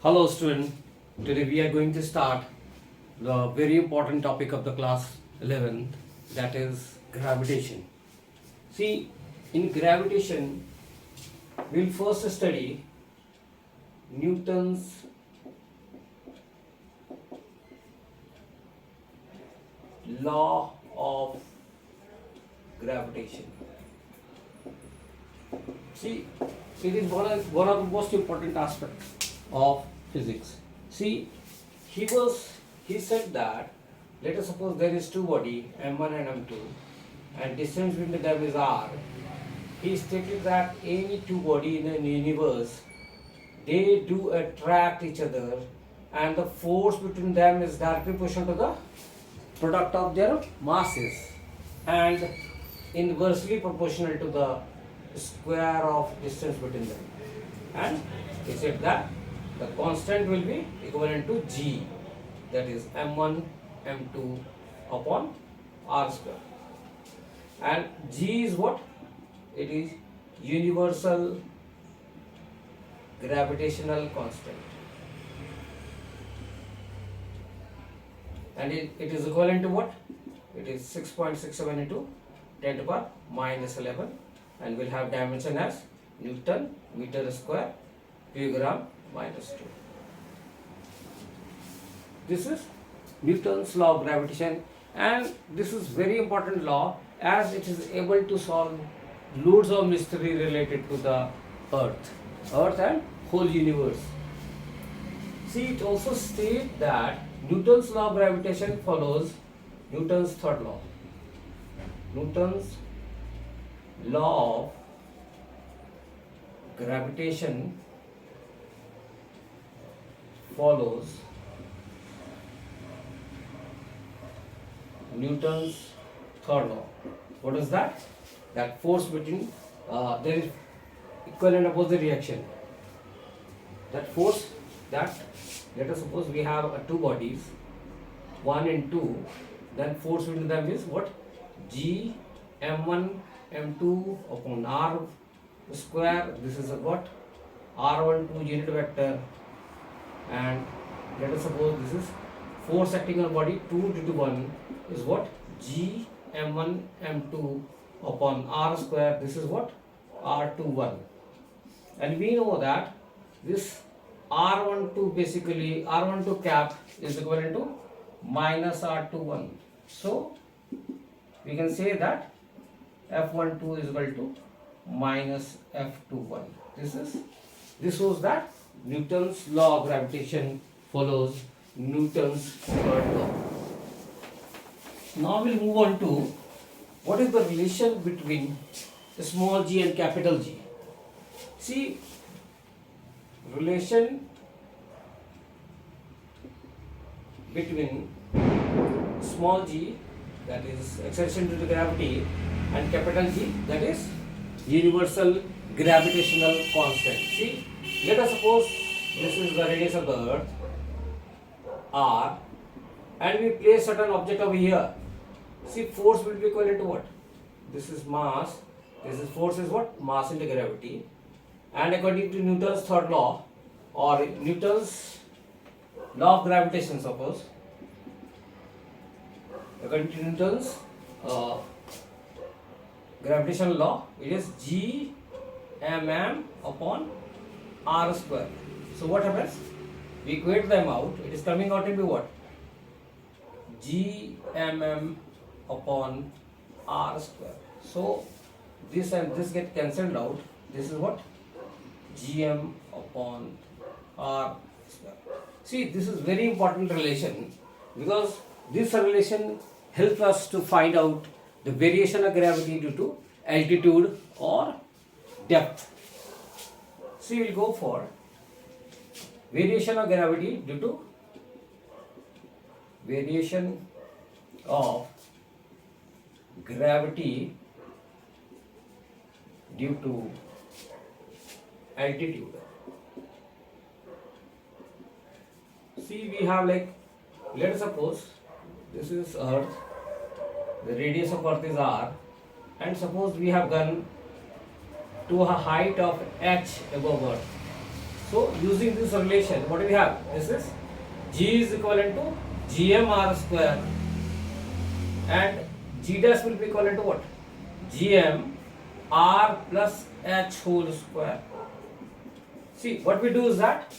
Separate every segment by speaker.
Speaker 1: Hello student, today we are going to start the very important topic of the class 11, that is gravitation. See, in gravitation we'll first study Newton's law of gravitation. See, it is one of the most important aspects of physics. See, he said that let us suppose there is two body m1 and m2 and distance between them is r. He stated that any two body in the universe, they do attract each other and the force between them is directly proportional to the product of their masses and inversely proportional to the square of distance between them. And he said that the constant will be equivalent to g, that is m1 m2 upon r square. And g is what? It is universal gravitational constant, and it is equivalent to what? It is 6.67 into 10 to the power minus 11, and will have dimension as Newton meter square kilogram minus 2. This is Newton's law of gravitation, and this is very important law as it is able to solve loads of mystery related to the earth and whole universe. See, it also states that Newton's law of gravitation follows Newton's third law. Newton's law of gravitation follows Newton's third law. What is that? That force between there is equal and opposite reaction. That force, that let us suppose we have two bodies, 1 and 2, then force between them is what? G m1 m2 upon r square. This is what? r12 unit vector, and let us suppose this is force acting on body 2 due to 1 is what? G m1 m2 upon r square. This is what? r21, and we know that this r12 basically r12 cap is equivalent to minus r21. So we can say that f12 is equal to minus f21. This was that Newton's law of gravitation follows Newton's third law. Now we'll move on to what is the relation between small g and capital G. See, relation between small g, that is acceleration due to gravity, and capital G, that is universal gravitational constant. See, let us suppose this is the radius of the earth r, and we place certain object over here. See, force will be equivalent to what? This is mass, this is force is what? Mass into gravity. And according to Newton's third law, or Newton's law of gravitation, suppose, according to Newton's gravitational law, it is g mm upon r square. So what happens? We equate them out. It is coming out to be what? G mm upon r square. So this and this get cancelled out. This is what? Gm upon r square. See, this is very important relation because this relation helps us to find out the variation of gravity due to altitude or depth. See, we'll go for variation of gravity due to variation of gravity due to altitude. See, we have like, let us suppose this is earth, the radius of earth is r, and suppose we have gone to a height of h above earth. So using this relation, what do we have? This is G is equivalent to Gm R square, and G dash will be equivalent to what? Gm R plus H whole square. See, what we do is that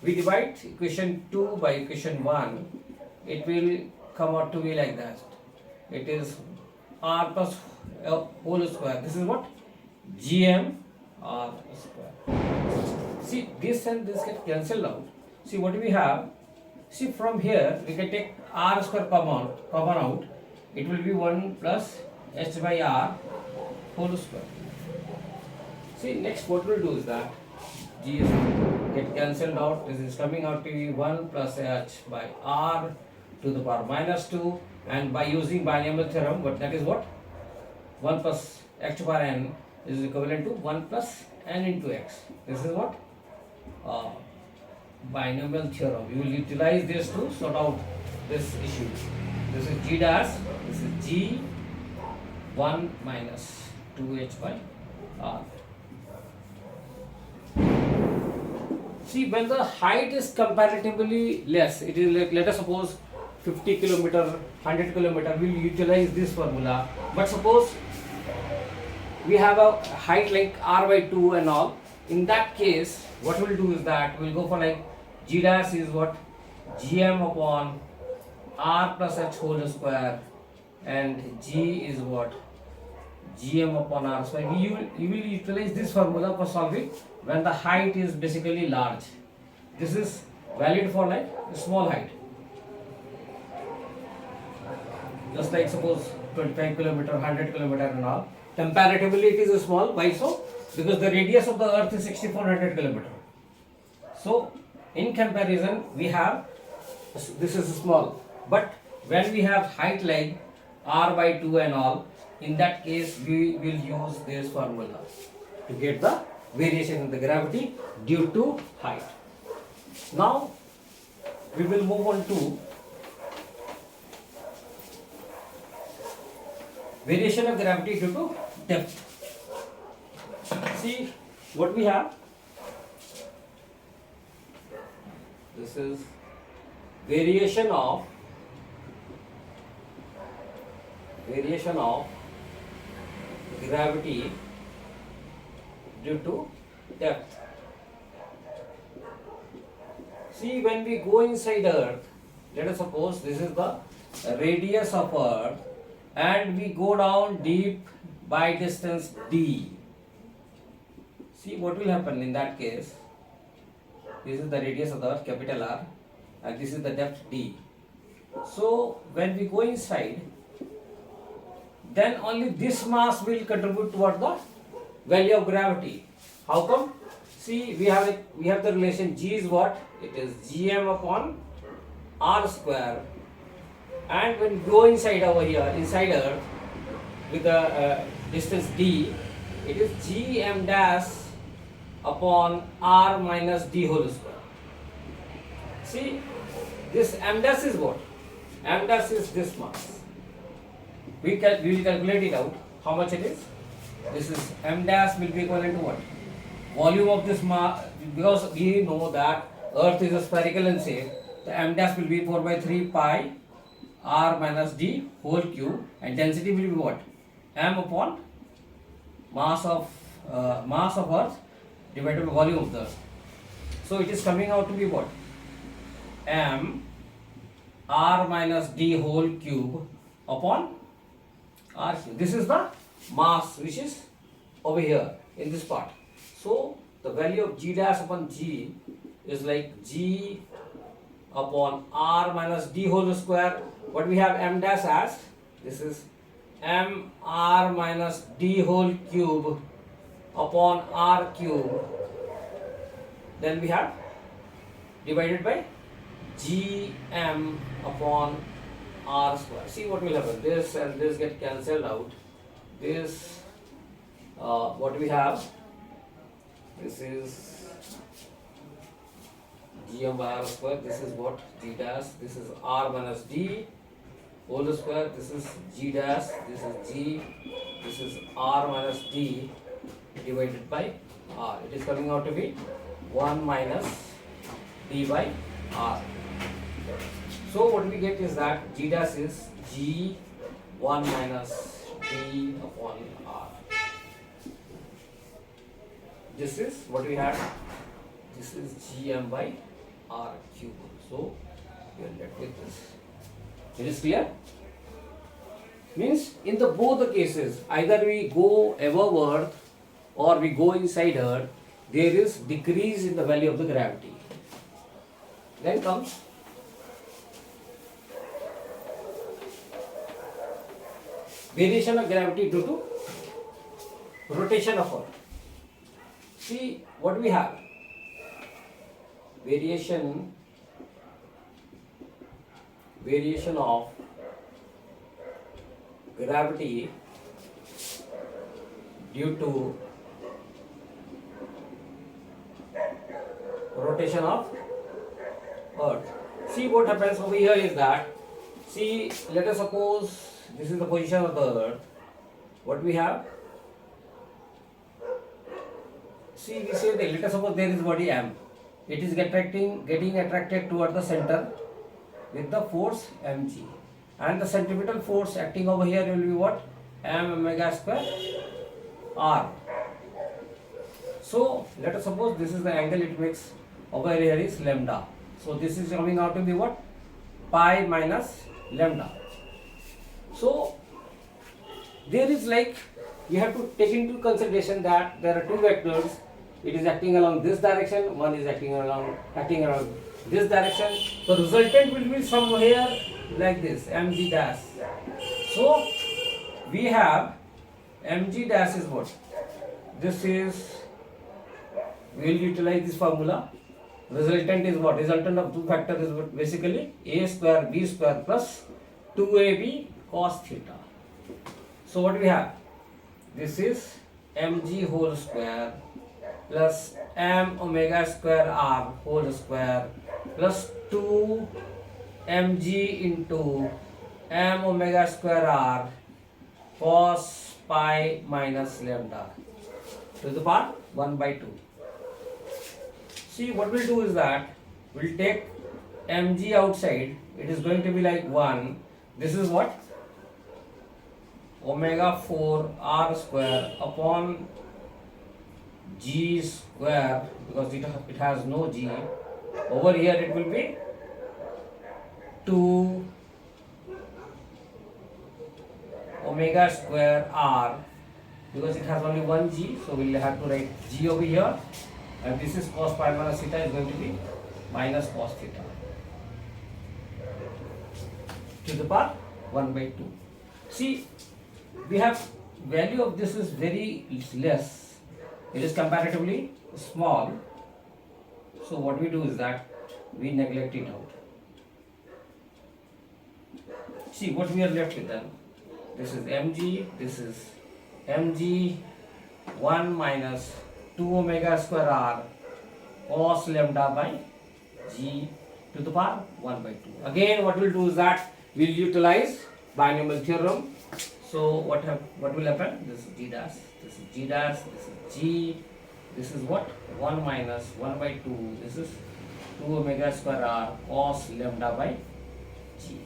Speaker 1: we divide equation 2 by equation 1. It will come out to be like that. It is R plus whole square. This is what? Gm R square. See, this and this get cancelled out. See, what do we have? See, from here we can take R square common out. It will be 1 plus H by R whole square. See, next what we'll do is that G is get cancelled out. This is coming out to be 1 plus H by R to the power minus 2, and by using binomial theorem, but that is what? 1 plus x to power n is equivalent to 1 plus n into x. This is what? Binomial theorem. You will utilize this to sort out this issue. This is G dash, this is G 1 minus 2h by R. See, when the height is comparatively less, it is like, let us suppose 50 kilometer, 100 kilometer, we will utilize this formula. But suppose we have a height like r by 2 and all. In that case, what we will do is that we will go for like G dash is what? Gm upon r plus h whole square, and G is what? Gm upon r square. You will utilize this formula for solving when the height is basically large. This is valid for like a small height. Just like suppose 25 kilometer, 100 kilometer and all. Comparatively it is small. Why so? Because the radius of the earth is 6400 kilometer. So in comparison we have, this is small. But when we have height like r by 2 and all, in that case we will use this formula to get the variation in the gravity due to height. Now we will move on to variation of gravity due to depth. See what we have. This is variation of gravity due to depth. See, when we go inside Earth, let us suppose this is the radius of Earth, and we go down deep by distance d. See what will happen in that case. This is the radius of the Earth, capital R, and this is the depth d. So when we go inside, then only this mass will contribute toward the value of gravity. How come? See, we have the relation G is what? It is Gm upon R square, and when we go inside over here, inside Earth, with the distance d, it is Gm dash upon R minus d whole square. See, this m dash is what? M dash is this mass. We will calculate it out. How much it is? This is m dash will be equivalent to what? Volume of this mass, because we know that Earth is a spherical in shape. The m dash will be 4 by 3 pi r minus d whole cube, and density will be what? M upon mass of Earth divided by volume of the Earth. So it is coming out to be what? M r minus d whole cube upon r cube. This is the mass which is over here in this part. So the value of G dash upon G is like G upon r minus d whole square. What we have m dash as? This is m r minus d whole cube upon r cube. Then we have divided by G m upon r square. See what will happen. This and this get cancelled out. This what we have. This is Gm by r square. This is what? G dash. This is r minus d whole square. This is G dash. This is G. This is r minus d divided by r. It is coming out to be 1 minus d by r. So what we get is that g dash is g 1 minus d upon r. This is what we had. This is gm by r cube. So we are left with this. It is clear? Means in the both the cases, either we go above earth or we go inside earth, there is decrease in the value of the gravity. Then comes variation of gravity due to rotation of earth. See what we have. Variation of gravity due to rotation of earth. See what happens over here is that, see, let us suppose this is the position of the earth. What we have, see, we say that let us suppose there is body m. It is getting attracted toward the center with the force mg, and the centripetal force acting over here will be what? M omega square r. So let us suppose this is the angle it makes over here is lambda. So this is coming out to be what? Pi minus lambda. So there is like, you have to take into consideration that there are two vectors. It is acting along this direction, one is acting around this direction. The resultant will be somewhere like this, mg dash. So we have mg dash is what? This is, we will utilize this formula. Resultant is what? Resultant of two factors is what? Basically a square b square plus 2ab cos theta. So what we have? This is mg whole square plus m omega square r whole square plus 2 mg into m omega square r cos pi minus lambda to the power 1 by 2. See, what we'll do is that we'll take mg outside. It is going to be like 1. This is what? Omega 4 r square upon g square, because it has no g. Over here it will be 2 omega square r, because it has only one g, so we'll have to write g over here, and this is cos pi minus theta is going to be minus cos theta to the power 1 by 2. See, we have value of this is very less. It is comparatively small. So what we do is that we neglect it out. See what we are left with then. This is mg, this is mg 1 minus 2 omega square r cos lambda by g to the power 1 by 2. Again what we'll do is that we'll utilize binomial theorem. So what will happen? This is g dash, this is g dash, this is g, this is what? 1 minus 1 by 2, this is 2 omega square r cos lambda by g.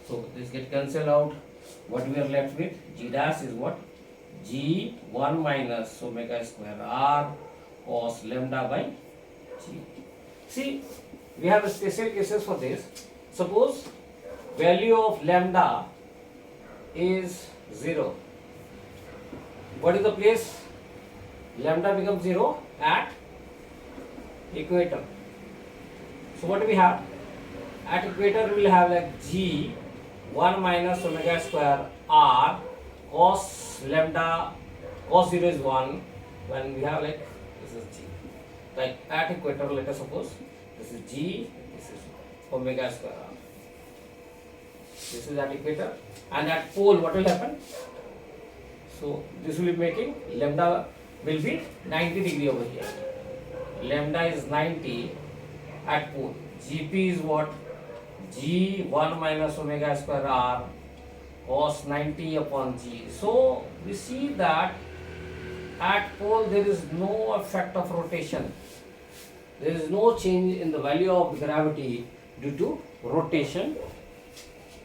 Speaker 1: So this get cancelled out. What we are left with? G dash is what? G 1 minus omega square r cos lambda by g. See, we have special cases for this. Suppose value of lambda is 0. What is the place lambda becomes 0? At equator. So what do we have? At equator we will have like g 1 minus omega square r cos lambda, cos 0 is 1, when we have like this is g. Like at equator, let us suppose this is g, this is omega square r. This is at equator, and at pole what will happen? So this will be making lambda will be 90 degree over here. Lambda is 90 at pole. Gp is what? G 1 minus omega square r cos 90 upon g. So we see that at pole there is no effect of rotation. There is no change in the value of gravity due to rotation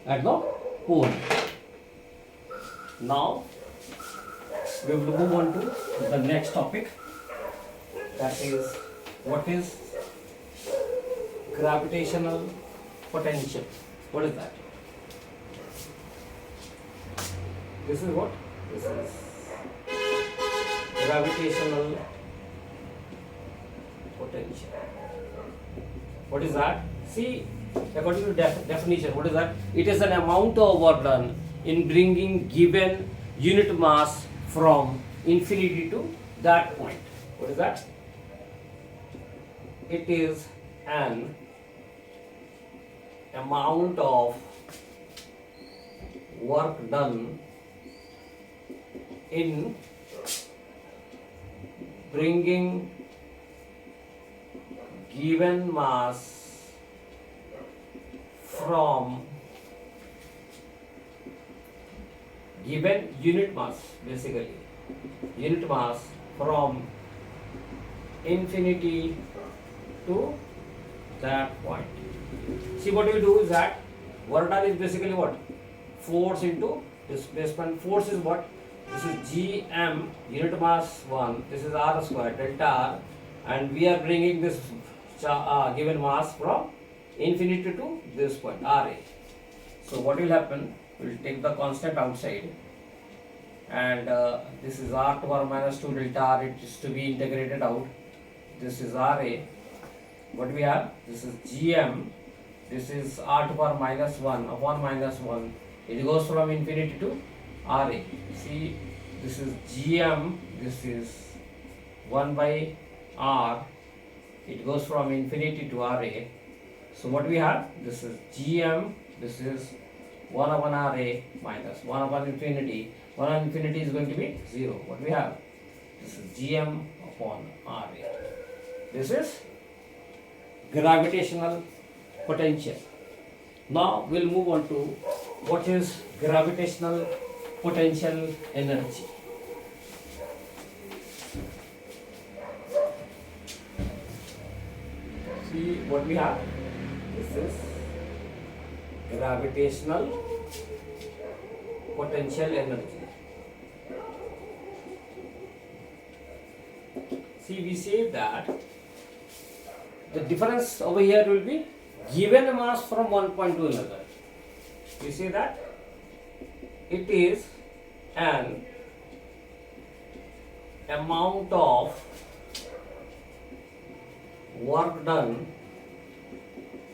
Speaker 1: at the pole. Now we will move on to the next topic, that is what is gravitational potential. What is that? This is what? This is gravitational potential. What is that? See, according to definition, what is that? It is an amount of work done in bringing given unit mass from infinity to that point. What is that? It is an amount of work done in bringing given mass from given unit mass, basically unit mass from infinity to that point. See, what we do is that work done is basically what? Force into displacement. Force is what? This is gm, unit mass 1, this is r square delta r, and we are bringing this given mass from infinity to this point Ra. So what will happen? We will take the constant outside, and this is r to the power minus 2 delta r, it is to be integrated out. This is Ra. What we have? This is gm, this is r to the power minus 1 upon minus 1. It goes from infinity to Ra. See, this is gm, this is 1 by r, it goes from infinity to Ra. So what we have? This is gm, this is 1 upon Ra minus 1 upon infinity. 1 upon infinity is going to be 0. What we have? This is gm upon Ra. This is gravitational potential. Now we'll move on to what is gravitational potential energy. See what we have? This is gravitational potential energy. See, we say that the difference over here will be given a mass from one point to another. We say that it is an amount of work done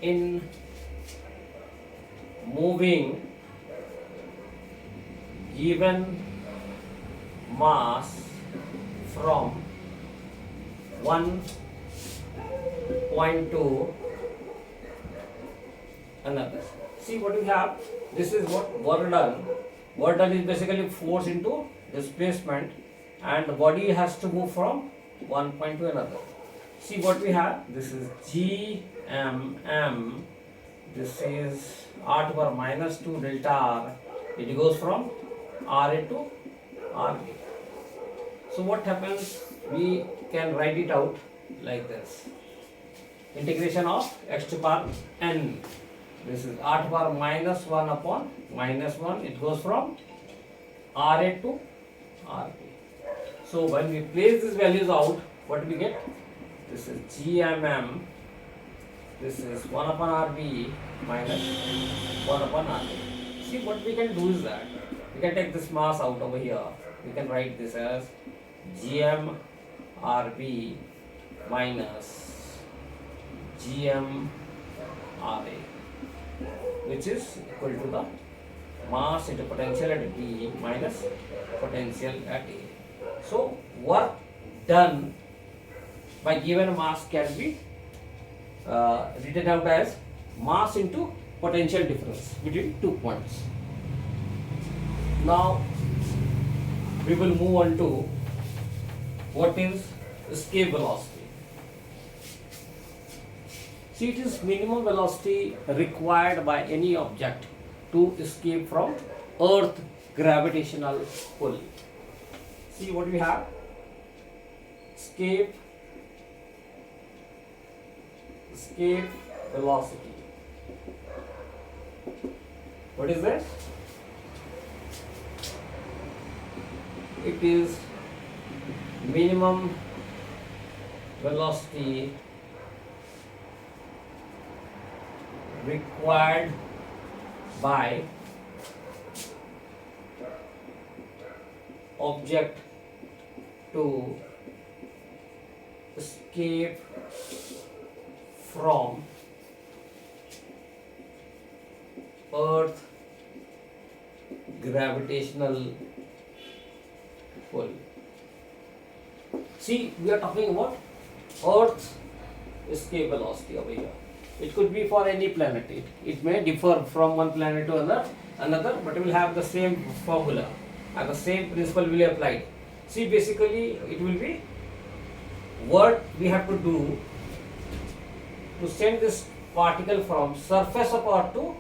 Speaker 1: in moving given mass from one point to another. See what we have? This is what work done. Work done is basically force into displacement, and the body has to move from one point to another. See what we have? This is gmm, this is r to the power minus 2 delta r. It goes from Ra to Rb. So what happens? We can write it out like this. Integration of x to the power n. This is r to the power minus 1 upon minus 1. It goes from Ra to Rb. So when we place these values out, what do we get? This is gmm. This is 1 upon Rb minus 1 upon Rb. See, what we can do is that we can take this mass out over here. We can write this as gm Rb minus gm Ra, which is equal to the mass into potential at B minus potential at A. So work done by given mass can be written out as mass into potential difference between 2 points. Now we will move on to what is escape velocity. See, it is minimum velocity required by any object to escape from Earth gravitational pull. See what we have? escape velocity. What is that? It is minimum velocity required by object to escape from Earth gravitational pull. See, we are talking about Earth's escape velocity over here. It could be for any planet. It may differ from one planet to another, but it will have the same formula and the same principle will be applied. See, basically it will be what we have to do to send this particle from surface of Earth to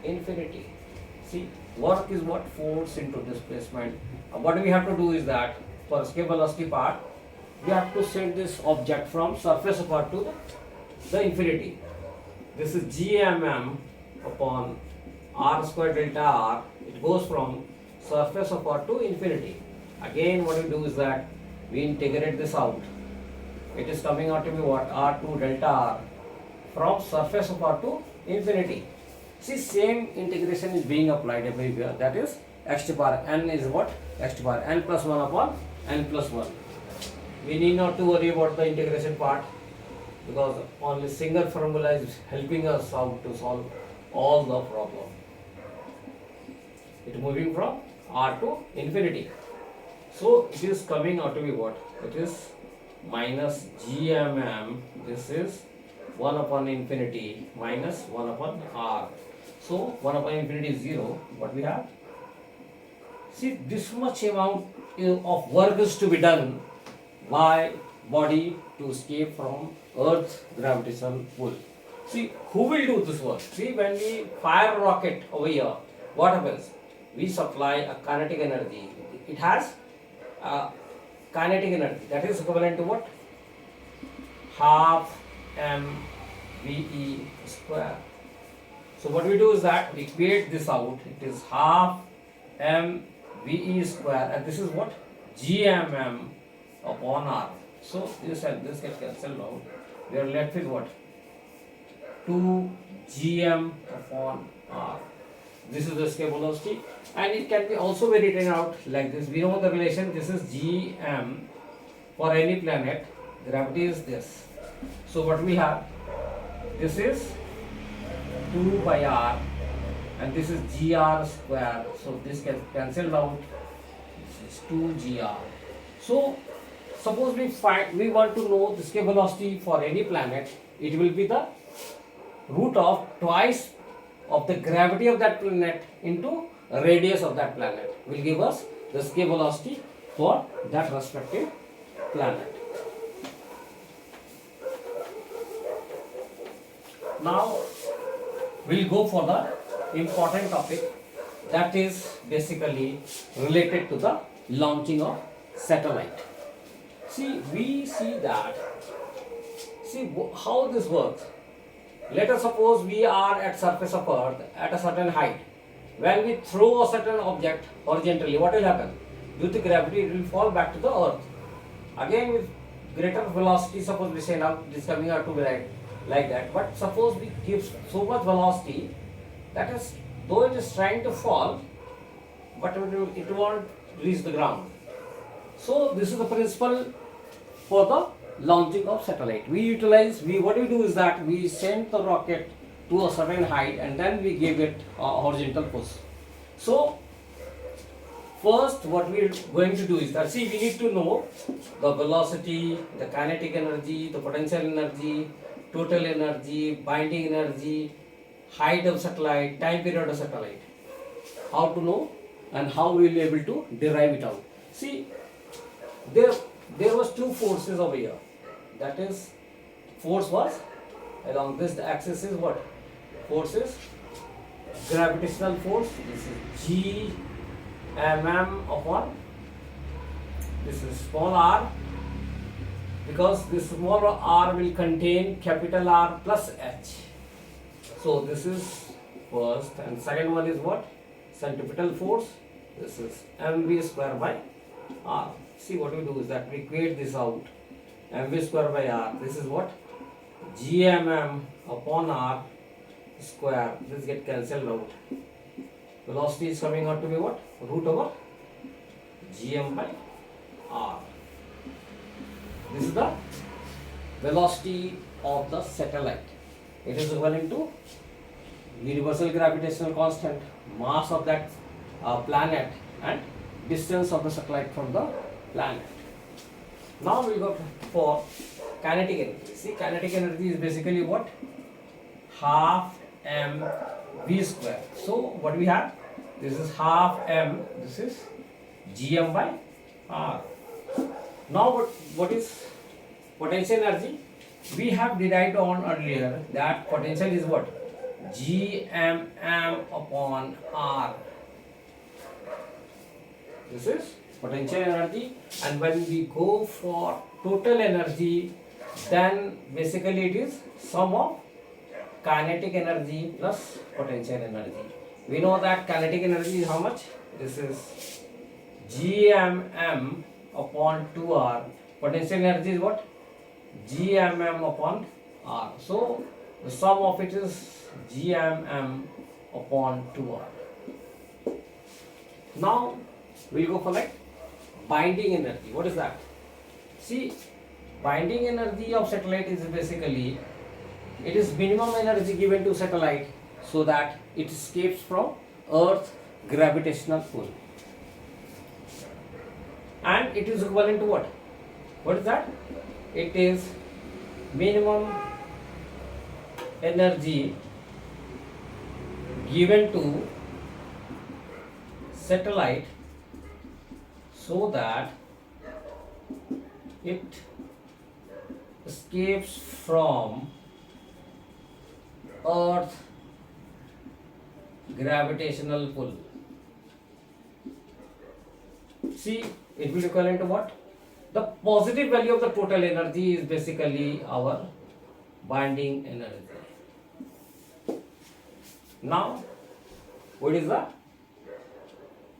Speaker 1: infinity. See, work is what? Force into displacement. What we have to do is that for escape velocity part, we have to send this object from surface of Earth to the infinity. This is gmm upon r square delta r. It goes from surface of Earth to infinity. Again, what we do is that we integrate this out. It is coming out to be what? R2 delta r from surface of Earth to infinity. See, same integration is being applied everywhere. That is x to the power n is what? X to the power n plus 1 upon n plus 1. We need not to worry about the integration part because only single formula is helping us out to solve all the problem. It is moving from r to infinity. So it is coming out to be what? It is minus gmm. This is 1 upon infinity minus 1 upon r. So 1 upon infinity is 0. What we have? See, this much amount of work is to be done by body to escape from Earth's gravitational pull. See, who will do this work? See, when we fire a rocket over here, what happens? We supply a kinetic energy. It has kinetic energy that is equivalent to what? Half mve square. So what we do is that we create this out. It is half mve square, and this is what? Gmm upon r. So this and this get cancelled out. We are left with what? 2 gm upon r. This is the escape velocity, and it can be also be written out like this. We know the relation. This is gm for any planet. Gravity is this. So what we have? This is 2 by r, and this is gr square. So this gets cancelled out. This is 2 gr. So suppose we want to know the escape velocity for any planet. It will be the root of twice of the gravity of that planet into radius of that planet will give us the escape velocity for that respective planet. Now we'll go for the important topic, that is basically related to the launching of satellite. See, we see that, see how this works. Let us suppose we are at surface of Earth at a certain height. When we throw a certain object horizontally, what will happen? Due to gravity, it will fall back to the Earth. Again, with greater velocity, suppose we say now it is coming out to be like that. But suppose we give so much velocity, that is, though it is trying to fall, but it won't reach the ground. So this is the principle for the launching of satellite. What we do is that we send the rocket to a certain height and then we give it a horizontal push. So first what we are going to do is that, see, we need to know the velocity, the kinetic energy, the potential energy, total energy, binding energy, height of satellite, time period of satellite. How to know and how we will be able to derive it out. See, there was two forces over here. That is, force was along this axis is what? Force is gravitational force. This is G mm upon, this is small r, because this small r will contain capital R plus h. So this is first, and second one is what? Centripetal force. This is mv square by r. See, what we do is that we create this out. mv square by r. This is what? gmm upon r square. This get cancelled out. Velocity is coming out to be what? Root over gm by r. This is the velocity of the satellite. It is equivalent to universal gravitational constant, mass of that planet, and distance of the satellite from the planet. Now we go for kinetic energy. See, kinetic energy is basically what? Half m v square. So what we have? This is half m. This is gm by r. Now what is potential energy? We have derived on earlier that potential is what? gmm upon r. This is potential energy, and when we go for total energy, then basically it is sum of kinetic energy plus potential energy. We know that kinetic energy is how much? This is gmm upon 2r. Potential energy is what? gmm upon r. So the sum of it is gmm upon 2r. Now we'll go for like binding energy. What is that? See, binding energy of satellite is basically, it is minimum energy given to satellite so that it escapes from Earth's gravitational pull. And it is equivalent to what? What is that? It is minimum energy given to satellite so that it escapes from Earth's gravitational pull. See, it will equivalent to what? The positive value of the total energy is basically our binding energy. Now, what is the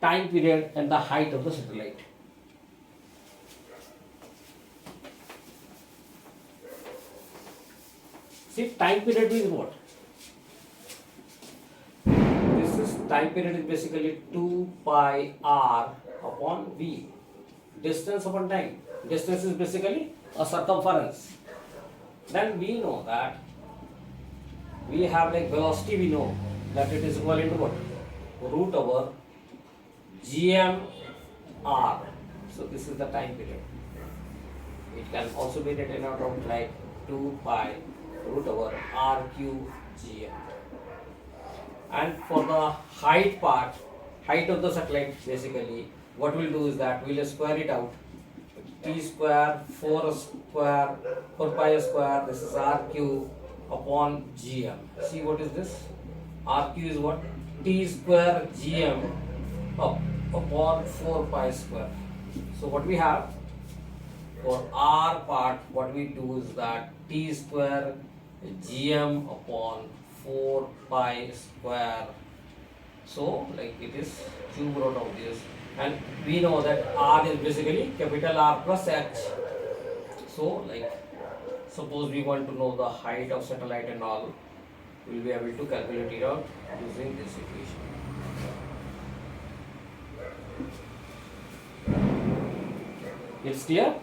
Speaker 1: time period and the height of the satellite? See, time period is what? This is time period is basically 2 pi r upon v. Distance upon time. Distance is basically a circumference. Then we know that we have like velocity, we know that it is equivalent to what? Root over gm r. So this is the time period. It can also be written out of like 2 pi root over r cube gm. And for the height part, height of the satellite, basically what we'll do is that we'll square it out. T square 4 pi square, this is r cube upon gm. See, what is this? R cube is what? T square gm upon 4 pi square. So what we have for r part, what we do is that T square gm upon 4 pi square. So like it is cube root of this, and we know that r is basically capital R plus h. So like suppose we want to know the height of satellite and all, we will be able to calculate it out using this equation. It's clear?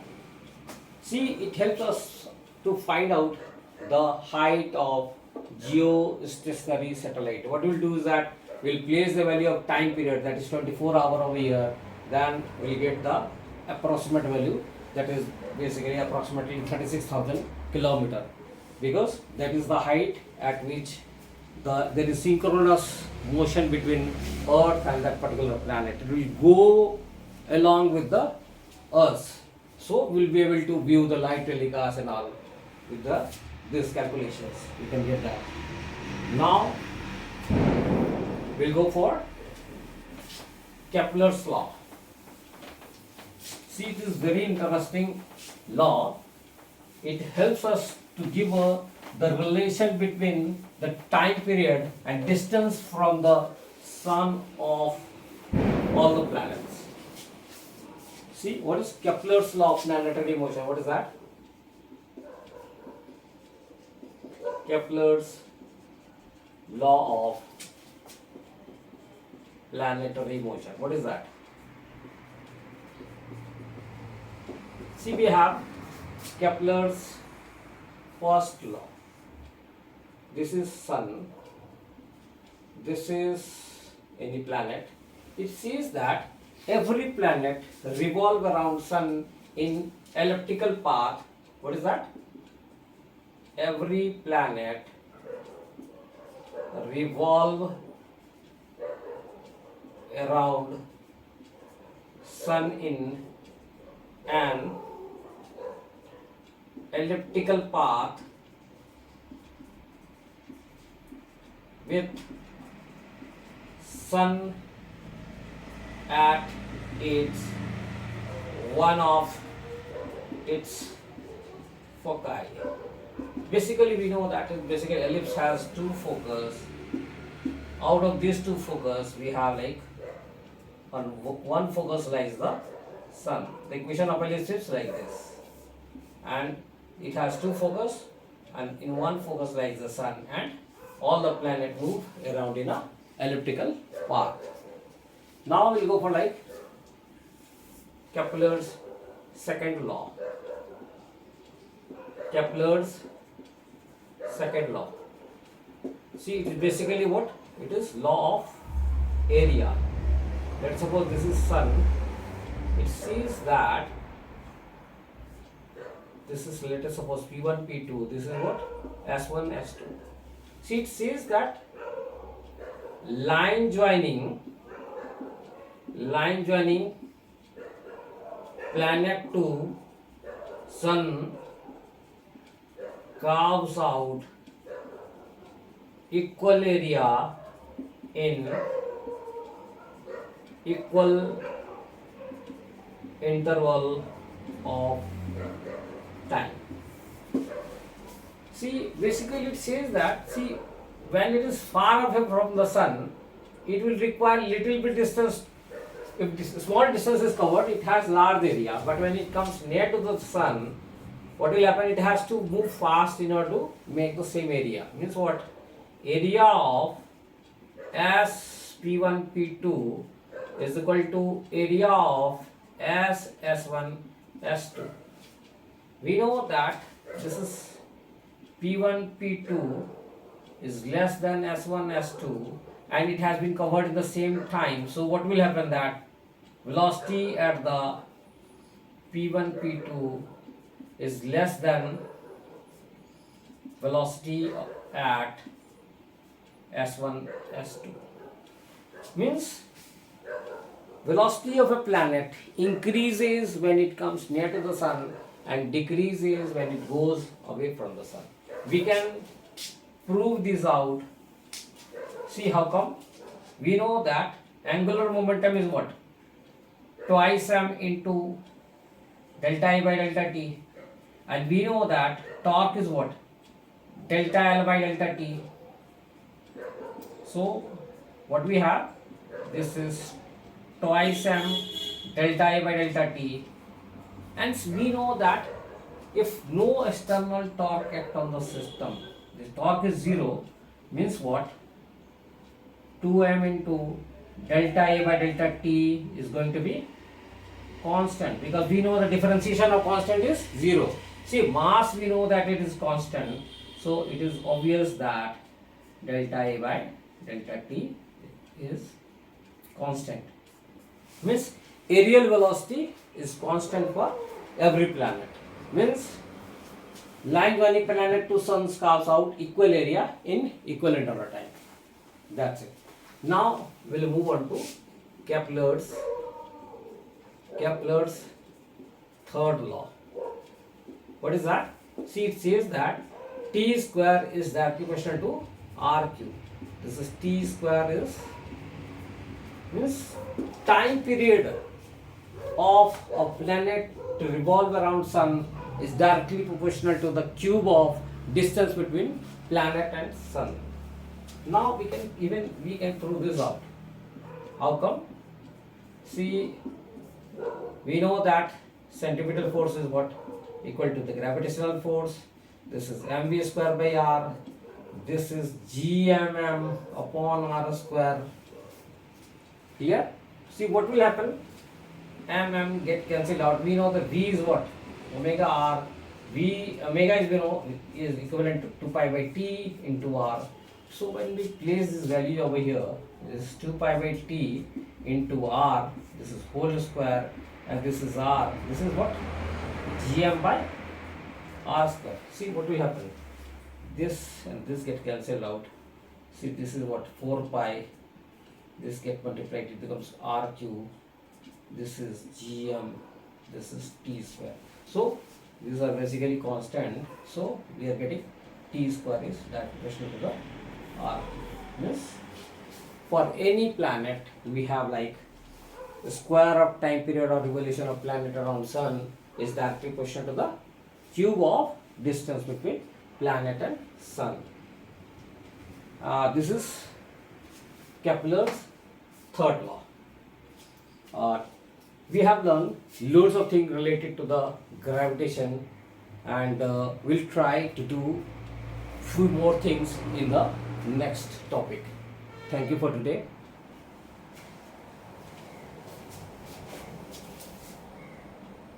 Speaker 1: See, it helps us to find out the height of geostationary satellite. What we'll do is that we'll place the value of time period, that is 24 hours over here, then we'll get the approximate value, that is basically approximately 36,000 kilometer, because that is the height at which there is synchronous motion between Earth and that particular planet. It will go along with the Earth. So we'll be able to view the light telecast and all with these calculations. You can get that. Now we'll go for Kepler's law. See, it is very interesting law. it helps us to give the relation between the time period and distance from the sun of all the planets. See, what is Kepler's law of planetary motion? What is that? Kepler's law of planetary motion. What is that? See, we have Kepler's first law. This is sun. This is any planet. It says that every planet revolve around sun in elliptical path. What is that? Every planet revolve around sun in an elliptical path with sun at its one of its foci. Basically, we know that basically ellipse has two focus. Out of these two focus, we have like one focus lies the sun. The equation of ellipse is like this, and it has two focus, and in one focus lies the sun, and all the planet move around in a elliptical path. Now we'll go for like Kepler's second law. Kepler's second law. See, it is basically what? It is law of area. Let's suppose this is sun. It says that this is, let us suppose P1, P2. This is what? S1, S2. See, it says that line joining planet to sun carves out equal area in equal interval of time. See, basically it says that, see, when it is far away from the sun, it will require little bit distance. If this small distance is covered, it has large area. But when it comes near to the sun, what will happen? It has to move fast in order to make the same area. Means what? Area of S_P1, P2 is equal to area of S_S1, S2. We know that this is P1, P2 is less than S1, S2, and it has been covered in the same time. So what will happen? That velocity at the P1, P2 is less than velocity at S1, S2. Means velocity of a planet increases when it comes near to the sun and decreases when it goes away from the sun. We can prove this out. See how come? We know that angular momentum is what? Twice m into delta I by delta t. And we know that torque is what? Delta L by delta t. So what we have? This is twice m delta I by delta t. And we know that if no external torque act on the system, the torque is 0, means what? 2m into delta A by delta t is going to be constant, because we know the differentiation of constant is 0. See, mass we know that it is constant, so it is obvious that delta A by delta t is constant. Means aerial velocity is constant for every planet. Means line joining planet to sun carves out equal area in equal interval time. That's it. Now we'll move on to Kepler's third law. What is that? See, it says that T square is the equation to RQ. This is T square is means time period of a planet to revolve around sun is directly proportional to the cube of distance between planet and sun. Now we can prove this out. How come? See, we know that centripetal force is what? Equal to the gravitational force. This is mv square by r. This is gmm upon r square. Clear? See what will happen? Mm get cancelled out. We know the v is what? Omega r. V omega is, we know, is equivalent to 2 pi by t into r. So when we place this value over here, this is 2 pi by t into r. This is whole square, and this is r. This is what? Gm by r square. See what will happen? This and this get cancelled out. See, this is what? 4 pi. This get multiplied, it becomes r cube. This is gm. This is t square. So these are basically constant. So we are getting t square is that proportional to the r. Means for any planet we have like the square of time period or revolution of planet around sun is directly proportional to the cube of distance between planet and sun. This is Kepler's third law. We have learned loads of things related to the gravitation, and we'll try to do few more things in the next topic. Thank you for today.